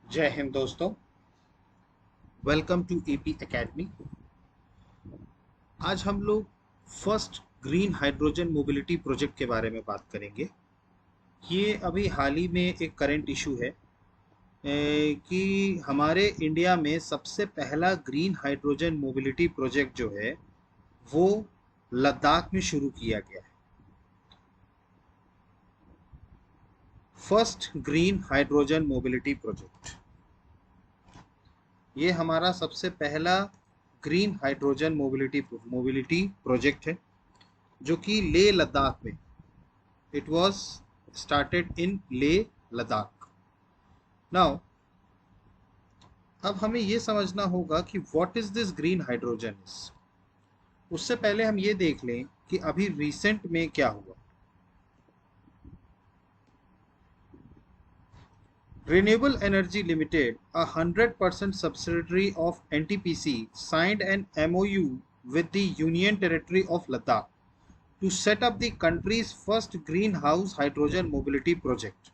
जय हिंद दोस्तों। Welcome to AP academy. आज हम लोग first green hydrogen mobility project के बारे में बात करेंगे। ये अभी हाल ही में एक करंट इशू है कि हमारे इंडिया में सबसे पहला ग्रीन हाइड्रोजन मोबिलिटी प्रोजेक्ट जो है वो लद्दाख में शुरू किया गया है। First green hydrogen mobility project, ये हमारा सबसे पहला ग्रीन हाइड्रोजन मोबिलिटी प्रोजेक्ट है जो कि लेह लद्दाख में, it was started in Leh Ladakh. Now अब हमें ये समझना होगा कि what is this green hydrogen is. उससे पहले हम ये देख लें कि अभी रिसेंट में क्या हुआ। Renewable Energy Limited, a 100% subsidiary of NTPC, signed an MOU with the Union Territory of Ladakh to set up the country's first greenhouse hydrogen mobility project।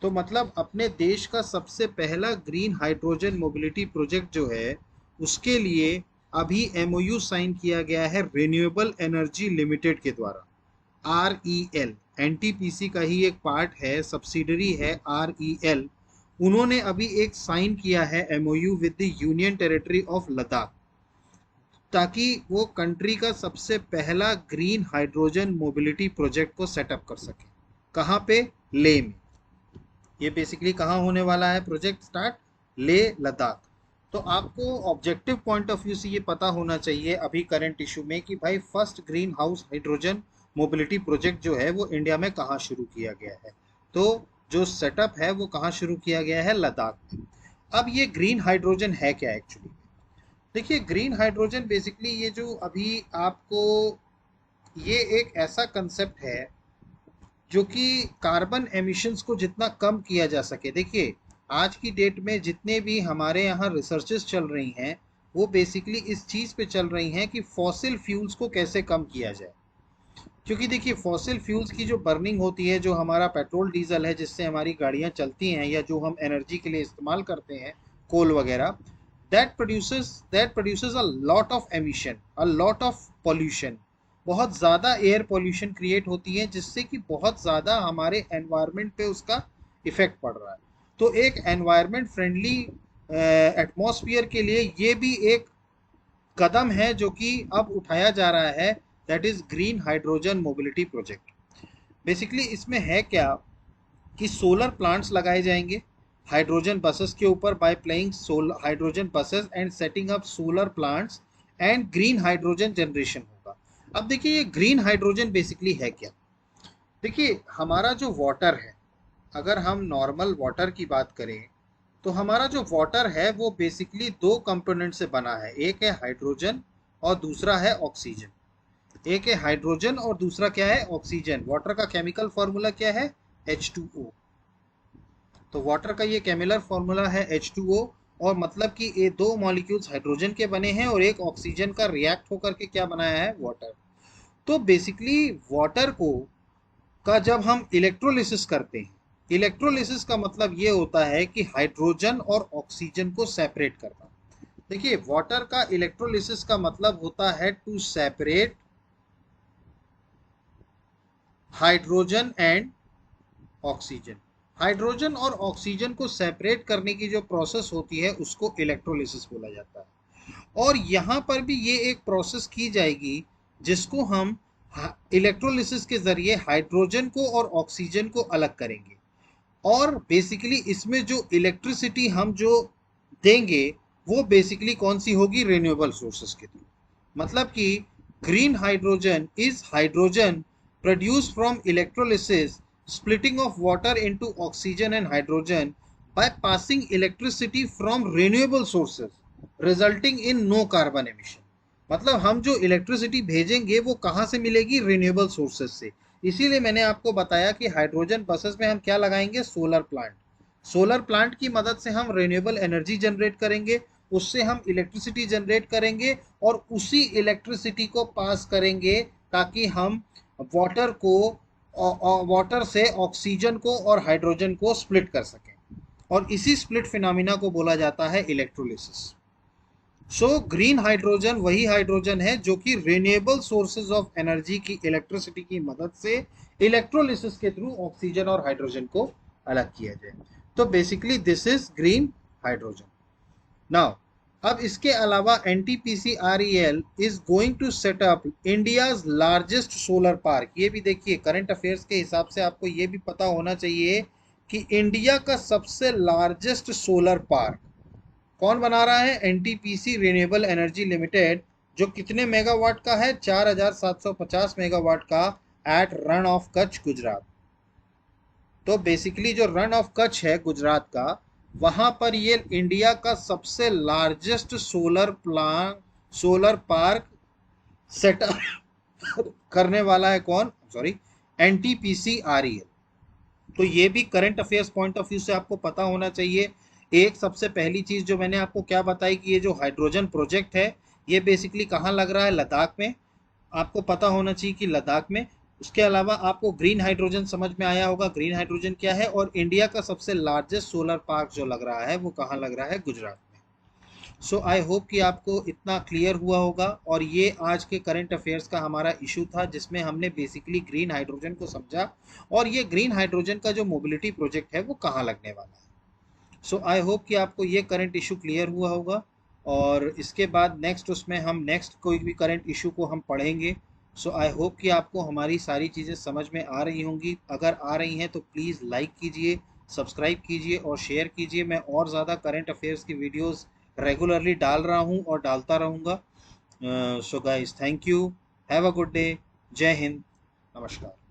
तो मतलब अपने देश का सबसे पहला ग्रीन हाइड्रोजन मोबिलिटी प्रोजेक्ट जो है उसके लिए अभी एमओयू साइन किया गया है रिन्यूएबल एनर्जी लिमिटेड के द्वारा। REL एनटीपीसी का ही एक पार्ट है, सब्सिडरी है REL। उन्होंने अभी एक साइन किया है MOU with the union territory of Ladakh ताकि वो कंट्री का सबसे पहला ग्रीन हाइड्रोजन मोबिलिटी प्रोजेक्ट को सेटअप कर सके। कहाँ पे? लेह में। ये बेसिकली कहाँ होने वाला है प्रोजेक्ट स्टार्ट? लेह लद्दाख। तो आपको ऑब्जेक्टिव पॉइंट ऑफ व्यू से ये पता होना चाहिए अभी करंट इशू में कि भाई first green house hydrogen mobility project जो है वो इंडिया में कहाँ शुरू किया गया है। तो जो सेटअप है वो कहाँ शुरू किया गया है? लद्दाख में। अब ये ग्रीन हाइड्रोजन है क्या एक्चुअली? देखिए, ग्रीन हाइड्रोजन बेसिकली ये जो अभी आपको, ये एक ऐसा कंसेप्ट है जो कि कार्बन एमिशंस को जितना कम किया जा सके। देखिए, आज की डेट में जितने भी हमारे यहाँ रिसर्चेस चल रही हैं वो बेसिकली इस चीज़ पे चल रही हैं कि फॉसिल फ्यूल्स को कैसे कम किया जाए। क्योंकि देखिए, फॉसिल फ्यूल्स की जो बर्निंग होती है, जो हमारा पेट्रोल डीजल है जिससे हमारी गाड़ियाँ चलती हैं या जो हम एनर्जी के लिए इस्तेमाल करते हैं, कोल वगैरह, that produces a lot of emission, a lot of pollution. बहुत ज़्यादा एयर पॉल्यूशन क्रिएट होती है जिससे कि बहुत ज़्यादा हमारे एनवायरनमेंट पे उसका इफेक्ट पड़ रहा है। तो एक एनवायरनमेंट फ्रेंडली एटमॉस्फेयर के लिए ये भी एक कदम है जो कि अब उठाया जा रहा है, that is green hydrogen mobility project. Basically इसमें है क्या कि सोलर प्लांट्स लगाए जाएंगे हाइड्रोजन बसेस के ऊपर by playing solar hydrogen buses and setting up solar plants and green hydrogen generation होगा। अब देखिए, ये ग्रीन हाइड्रोजन बेसिकली है क्या? देखिए, हमारा जो वाटर है, अगर हम नॉर्मल वाटर की बात करें तो हमारा जो वाटर है वो बेसिकली दो कंपोनेंट से बना है। एक है हाइड्रोजन और दूसरा है ऑक्सीजन। एक है हाइड्रोजन और दूसरा क्या है? ऑक्सीजन। वाटर का केमिकल फॉर्मूला क्या है? H2O। तो वाटर का ये केमिकल फॉर्मूला है H2O, और मतलब कि ये दो मॉलिक्यूल्स हाइड्रोजन के बने हैं और एक ऑक्सीजन का रिएक्ट होकर के क्या बनाया है? वाटर। तो बेसिकली वाटर को का जब हम इलेक्ट्रोलिसिस करते हैं, इलेक्ट्रोलिसिस का मतलब ये होता है कि हाइड्रोजन और ऑक्सीजन को सेपरेट करना। देखिए, वाटर का इलेक्ट्रोलिसिस का मतलब होता है to separate hydrogen and oxygen. Hydrogen और ऑक्सीजन को सेपरेट करने की जो प्रोसेस होती है उसको इलेक्ट्रोलिसिस बोला जाता है। और यहाँ पर भी ये एक प्रोसेस की जाएगी जिसको हम इलेक्ट्रोलिसिस के जरिए हाइड्रोजन को और ऑक्सीजन को अलग करेंगे। और बेसिकली इसमें जो इलेक्ट्रिसिटी हम जो देंगे वो बेसिकली कौन सी होगी? रिन्यूएबल सोर्सेस के थ्रू। मतलब कि green hydrogen is hydrogen produced from electrolysis, splitting of water into oxygen and hydrogen by passing electricity from renewable sources resulting in no carbon emission। मतलब हम जो इलेक्ट्रिसिटी भेजेंगे वो कहाँ से मिलेगी? रिन्यूएबल सोर्सेज से। इसीलिए मैंने आपको बताया कि हाइड्रोजन बसेस में हम क्या लगाएंगे? Solar plant. सोलर प्लांट की मदद से हम रिन्यूएबल एनर्जी जनरेट करेंगे, उससे हम इलेक्ट्रिसिटी जनरेट करेंगे और उसी इलेक्ट्रिसिटी को पास करेंगे ताकि हम वाटर को वाटर से ऑक्सीजन को और हाइड्रोजन को स्प्लिट कर सकें। और इसी स्प्लिट फिनोमिना को बोला जाता है इलेक्ट्रोलिसिस। सो ग्रीन हाइड्रोजन वही हाइड्रोजन है जो कि रिन्यूएबल सोर्सेज ऑफ एनर्जी की इलेक्ट्रिसिटी की मदद से इलेक्ट्रोलिसिस के थ्रू ऑक्सीजन और हाइड्रोजन को अलग किया जाए। तो basically this is green hydrogen. Now अब इसके अलावा NTPC-REL is going to set up India's largest solar park. ये भी देखिए करंट अफेयर्स के हिसाब से आपको ये भी पता होना चाहिए कि इंडिया का सबसे लार्जेस्ट सोलर पार्क कौन बना रहा है? NTPC रिन्यूएबल एनर्जी लिमिटेड, जो कितने मेगावाट का है? 4750 मेगावाट का eight Rann of Kutch, Gujarat. तो बेसिकली जो रण ऑफ कच्छ है गुजरात का, वहां पर ये इंडिया का सबसे लार्जेस्ट सोलर पार्क सेटअप करने वाला है कौन? Sorry, NTPC-REL। तो ये भी current affairs point of view से आपको पता होना चाहिए। एक सबसे पहली चीज जो मैंने आपको क्या बताई कि ये जो हाइड्रोजन प्रोजेक्ट है ये बेसिकली कहाँ लग रहा है? लद्दाख में। आपको पता होना चाहिए कि लद्दाख में। उसके अलावा आपको ग्रीन हाइड्रोजन समझ में आया होगा, ग्रीन हाइड्रोजन क्या है, और इंडिया का सबसे लार्जेस्ट सोलर पार्क जो लग रहा है वो कहाँ लग रहा है? गुजरात में। सो आई होप कि आपको इतना क्लियर हुआ होगा। और ये आज के करंट अफेयर्स का हमारा इशू था जिसमें हमने बेसिकली ग्रीन हाइड्रोजन को समझा और ये ग्रीन हाइड्रोजन का जो मोबिलिटी प्रोजेक्ट है वो कहाँ लगने वाला है। सो आई होप कि आपको ये करंट इशू क्लियर हुआ होगा। और इसके बाद नेक्स्ट उसमें हम नेक्स्ट कोई भी करंट इशू को हम पढ़ेंगे। सो आई होप कि आपको हमारी सारी चीज़ें समझ में आ रही होंगी। अगर आ रही हैं तो प्लीज़ लाइक कीजिए, सब्सक्राइब कीजिए और शेयर कीजिए। मैं और ज़्यादा करंट अफेयर्स की वीडियोस रेगुलरली डाल रहा हूँ और डालता रहूँगा। So guys, thank you, have a good day, जय हिंद, नमस्कार।